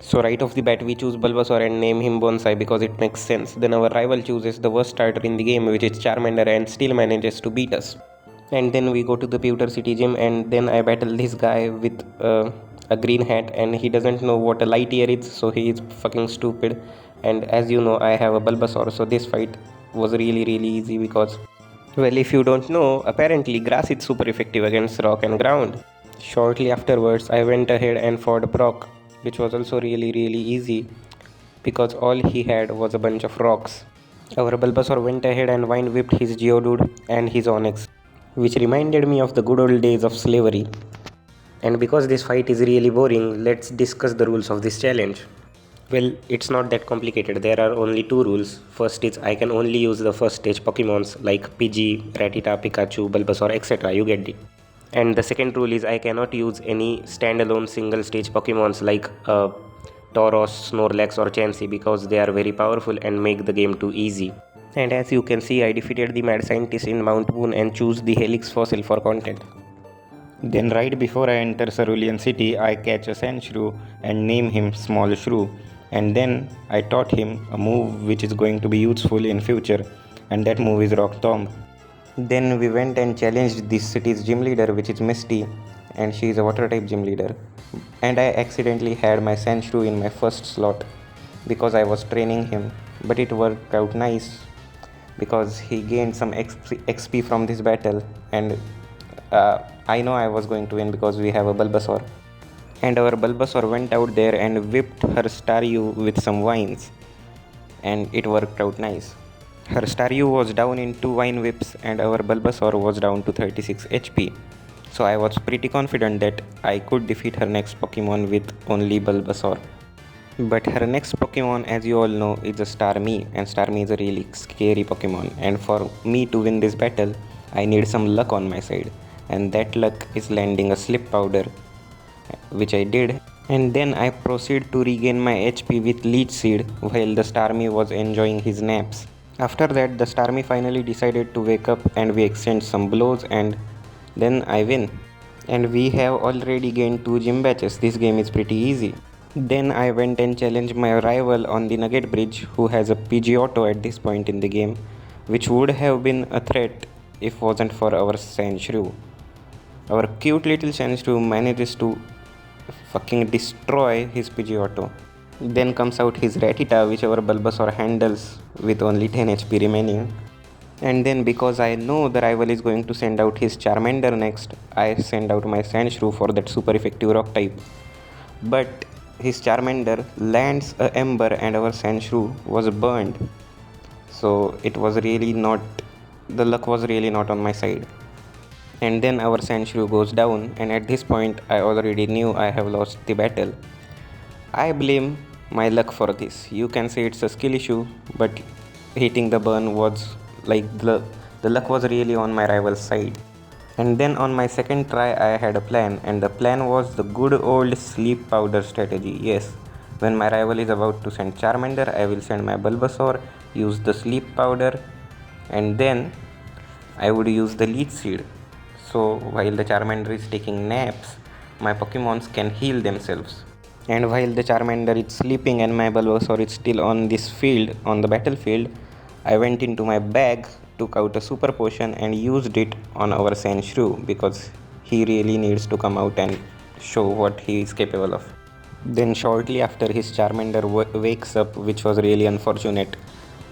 So right off the bat we choose Bulbasaur and name him Bonsai because it makes sense. Then our rival chooses the worst starter in the game, which is Charmander, and still manages to beat us. And then we go to the Pewter City gym, and then I battle this guy with a green hat, and he doesn't know what a light year is, so he is fucking stupid. And as you know, I have a Bulbasaur, so this fight was really easy because, well, if you don't know, apparently grass is super effective against rock and ground. Shortly afterwards, I went ahead and fought Brock, which was also really easy because all he had was a bunch of rocks. Our Bulbasaur went ahead and vine whipped his Geodude and his Onix, which reminded me of the good old days of slavery. And because this fight is really boring, let's discuss the rules of this challenge. Well, it's not that complicated. There are only two rules. First is I can only use the first stage Pokemons like Pidgey, Rattata, Pikachu, Bulbasaur, etc. You get it. And the second rule is I cannot use any standalone single stage Pokemons like Tauros, Snorlax or Chansey because they are very powerful and make the game too easy. And as you can see, I defeated the mad scientist in Mount Moon and choose the Helix fossil for content. Then right before I enter Cerulean City, I catch a Sandshrew and name him Small Shrew. And then I taught him a move which is going to be useful in future, and that move is Rock Tomb. Then we went and challenged this city's gym leader, which is Misty, and she is a water type gym leader. And I accidentally had my Sandshrew in my first slot because I was training him, but it worked out nice because he gained some XP from this battle, and I know I was going to win because we have a Bulbasaur. And our Bulbasaur went out there and whipped her Staryu with some vines, and it worked out nice. Her Staryu was down in 2 vine whips and our Bulbasaur was down to 36 HP. So I was pretty confident that I could defeat her next Pokemon with only Bulbasaur. But her next Pokemon, as you all know, is a Starmie, and Starmie is a really scary Pokemon. And for me to win this battle, I need some luck on my side, and that luck is landing a Slip Powder, which I did. And then I proceed to regain my HP with Leech Seed while the Starmie was enjoying his naps. After that, the Starmie finally decided to wake up and we exchange some blows, and then I win. And we have already gained 2 gym batches. This game is pretty easy. Then I went and challenged my rival on the Nugget Bridge, who has a Pidgeotto at this point in the game, which would have been a threat if wasn't for our Sandshrew. Our cute little Sandshrew manages to fucking destroy his Pidgeotto. Then comes out his Rattata, which our Bulbasaur handles with only 10 HP remaining. And then because I know the rival is going to send out his Charmander next, I send out my Sandshrew for that super effective rock type. But his Charmander lands a Ember and our Sandshrew was burned. So it was really not, the luck was really not on my side. And then our Sandshrew goes down, and at this point I already knew I have lost the battle. I blame my luck for this. You can say it's a skill issue, but hitting the burn was like the luck was really on my rival's side. And then on my second try, I had a plan, and the plan was the good old sleep powder strategy. Yes, when my rival is about to send Charmander, I will send my Bulbasaur, use the sleep powder, and then I would use the leech seed. So while the Charmander is taking naps, my Pokemons can heal themselves. And while the Charmander is sleeping and my Bulbasaur is still on this field, on the battlefield, I went into my bag, took out a super potion and used it on our Sandshrew because he really needs to come out and show what he is capable of. Then shortly after his Charmander wakes up, which was really unfortunate.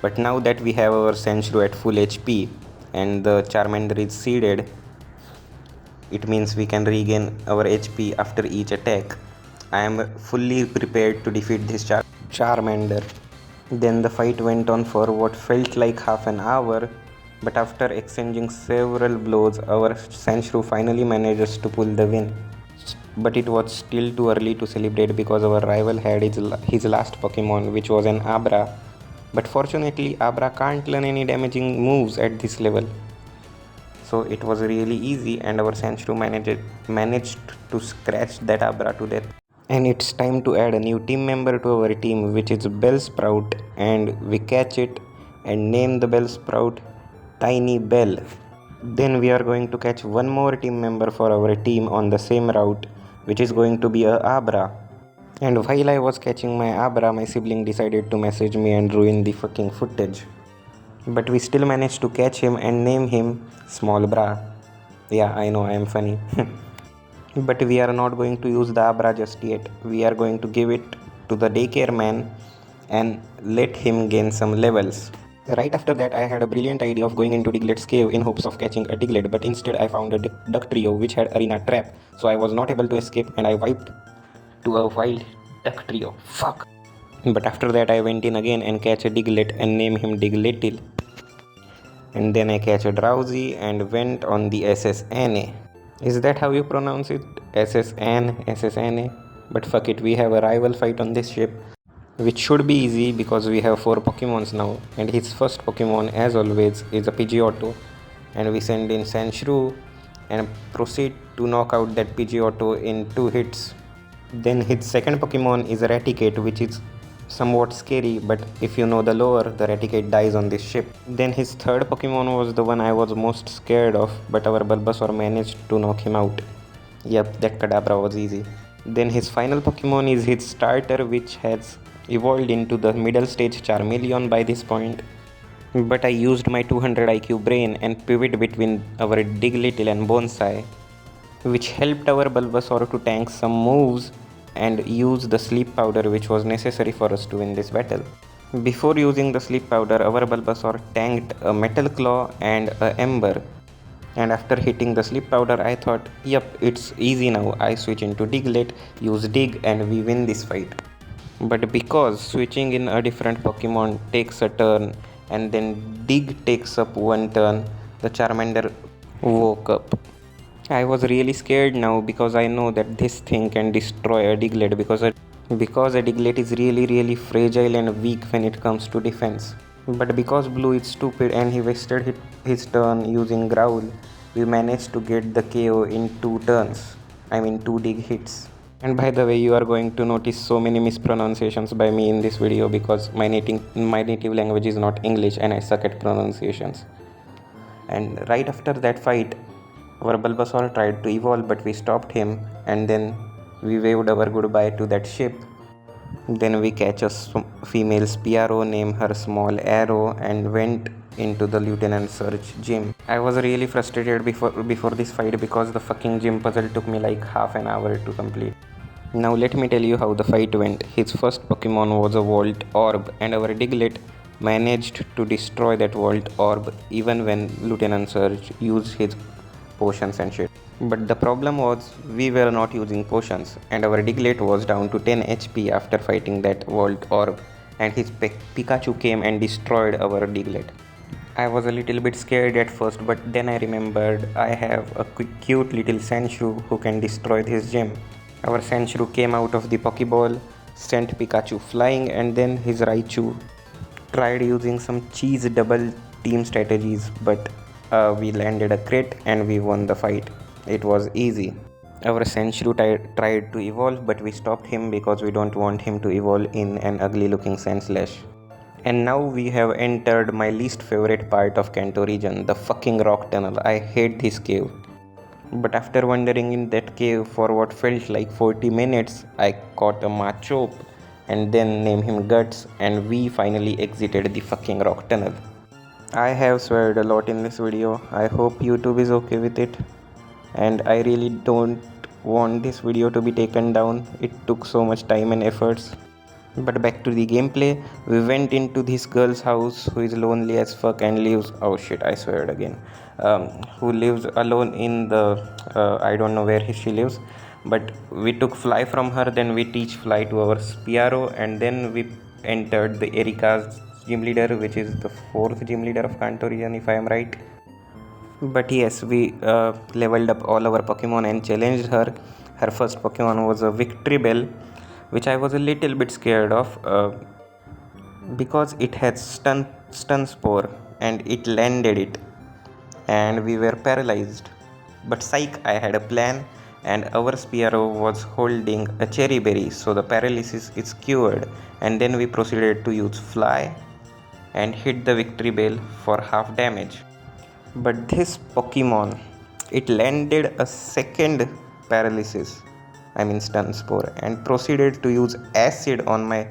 But now that we have our Sandshrew at full HP and the Charmander is seeded, it means we can regain our HP after each attack. I am fully prepared to defeat this Charmander. Then the fight went on for what felt like half an hour, but after exchanging several blows, our Sandshrew finally manages to pull the win. But it was still too early to celebrate because our rival had his last Pokemon, which was an Abra. But fortunately, Abra can't learn any damaging moves at this level. So it was really easy, and our Sandshrew managed to scratch that Abra to death. And it's time to add a new team member to our team, which is Bellsprout, and we catch it and name the Bellsprout Tiny Bell. Then we are going to catch one more team member for our team on the same route, which is going to be a Abra. And while I was catching my Abra, my sibling decided to message me and ruin the fucking footage. But we still managed to catch him and name him Small Bra. Yeah, I know I am funny. But we are not going to use the Abra just yet. We are going to give it to the daycare man and let him gain some levels. Right after that, I had a brilliant idea of going into Diglett's cave in hopes of catching a Diglett, but instead I found a duck trio which had arena trap, so I was not able to escape and I wiped to a wild duck trio. Fuck. But after that, I went in again and catch a Diglett and name him Diglettil. And then I catch a Drowsy and went on the SSNA. Is that how you pronounce it? SSNA? But fuck it, we have a rival fight on this ship, which should be easy because we have 4 Pokemons now, and his first Pokemon as always is a Pidgeotto, and we send in Sandshrew and proceed to knock out that Pidgeotto in 2 hits. Then his second Pokemon is a Raticate, which is somewhat scary, but if you know the lore, the Raticate dies on this ship. Then his third Pokemon was the one I was most scared of, but our Bulbasaur managed to knock him out. Yep, that Kadabra was easy. Then his final Pokemon is his starter, which has evolved into the middle stage Charmeleon by this point. But I used my 200 IQ brain and pivot between our Diglett and Bonsai, which helped our Bulbasaur to tank some moves and use the sleep powder which was necessary for us to win this battle. Before using the sleep powder, our Bulbasaur tanked a Metal Claw and a Ember. And after hitting the sleep powder, I thought, yep, it's easy now. I switch into Diglett, use Dig, and we win this fight. But because switching in a different Pokemon takes a turn and then Dig takes up one turn, the Charmander woke up. I was really scared now because I know that this thing can destroy a Diglett because a Diglett is really fragile and weak when it comes to defense. But because Blue is stupid and he wasted his turn using Growl, we managed to get the KO in 2 turns. I mean 2 Dig hits. And by the way, you are going to notice so many mispronunciations by me in this video because my native language is not English and I suck at pronunciations. And right after that fight, our Bulbasaur tried to evolve, but we stopped him, and then we waved our goodbye to that ship. Then we catch a female Spearow, named her Small Arrow, and went into the Lieutenant Surge gym. I was really frustrated before this fight because the fucking gym puzzle took me like half an hour to complete. Now let me tell you how the fight went. His first Pokemon was a Volt Orb, and our Diglett managed to destroy that Volt Orb even when Lieutenant Surge used his potions and shit. But the problem was we were not using potions and our Diglett was down to 10 HP after fighting that Volt Orb, and his Pikachu came and destroyed our Diglett. I was a little bit scared at first, but then I remembered I have a cute little Sandshrew who can destroy this gym. Our Sandshrew came out of the Pokeball, sent Pikachu flying, and then his Raichu tried using some cheese double team strategies, but we landed a crit and we won the fight. It was easy. Our Sandshrew tried to evolve, but we stopped him because we don't want him to evolve in an ugly looking Sandslash. And now we have entered my least favorite part of Kanto region, the fucking rock tunnel. I hate this cave. But after wandering in that cave for what felt like 40 minutes, I caught a Machop and then named him Guts, and we finally exited the fucking rock tunnel. I have sweared a lot in this video. I hope YouTube is okay with it. And I really don't want this video to be taken down. It took so much time and efforts. But back to the gameplay. We went into this girl's house who is lonely as fuck and lives, oh shit, I swear it again, who lives alone in the I don't know where she lives, but we took Fly from her. Then we teach Fly to our Spearow, and then we entered the Erika's gym leader, which is the 4th gym leader of Kanto region if I am right. But yes, we leveled up all our Pokemon and challenged her. Her first Pokemon was a Victreebel, which I was a little bit scared of because it had stun spore and it landed it and we were paralyzed. But psych, I had a plan, and our Spearow was holding a cherry berry, so the paralysis is cured. And then we proceeded to use Fly and hit the Victreebel for half damage. But this Pokemon, it landed a second paralysis I mean stun spore, and proceeded to use acid on my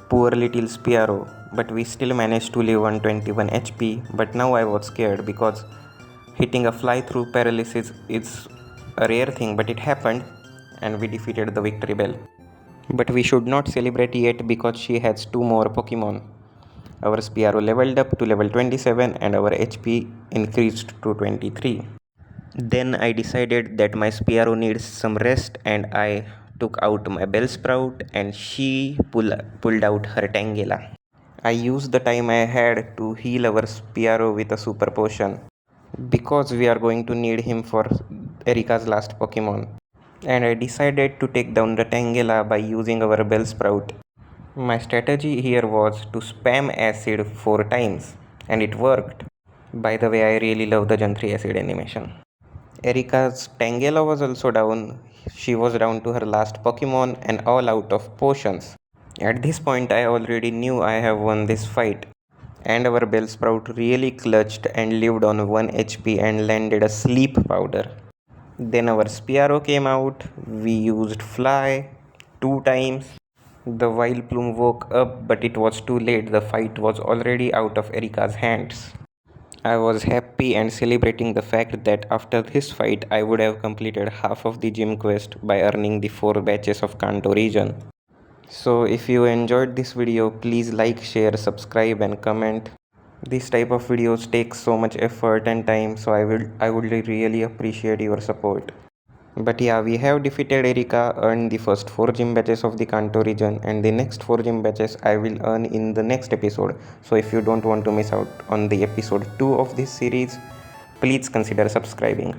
poor little Spearow. But we still managed to live on 21 HP. But now I was scared because hitting a fly through paralysis is a rare thing, but it happened and we defeated the victory bell. But we should not celebrate yet because she has 2 more Pokemon. Our Spearow leveled up to level 27 and our HP increased to 23. Then I decided that my Spearow needs some rest and I took out my Bellsprout and she pulled out her Tangela. I used the time I had to heal our Spearow with a super potion because we are going to need him for Erika's last Pokemon. And I decided to take down the Tangela by using our Bellsprout. My strategy here was to spam acid 4 times and it worked. By the way, I really love the Gen 3 acid animation. Erika's Tangela was also down. She was down to her last Pokemon and all out of potions. At this point, I already knew I have won this fight. And our Bellsprout really clutched and lived on 1 HP and landed a sleep powder. Then our Spearow came out. We used Fly 2 times. The Vileplume woke up, but it was too late. The fight was already out of Erika's hands. I was happy and celebrating the fact that after this fight I would have completed half of the gym quest by earning the 4 batches of Kanto region. So if you enjoyed this video, please like, share, subscribe and comment. This type of videos take so much effort and time, so I would really appreciate your support. But yeah, we have defeated Erika, earned the first 4 gym badges of the Kanto region, and the next 4 gym badges I will earn in the next episode. So if you don't want to miss out on the episode 2 of this series, please consider subscribing.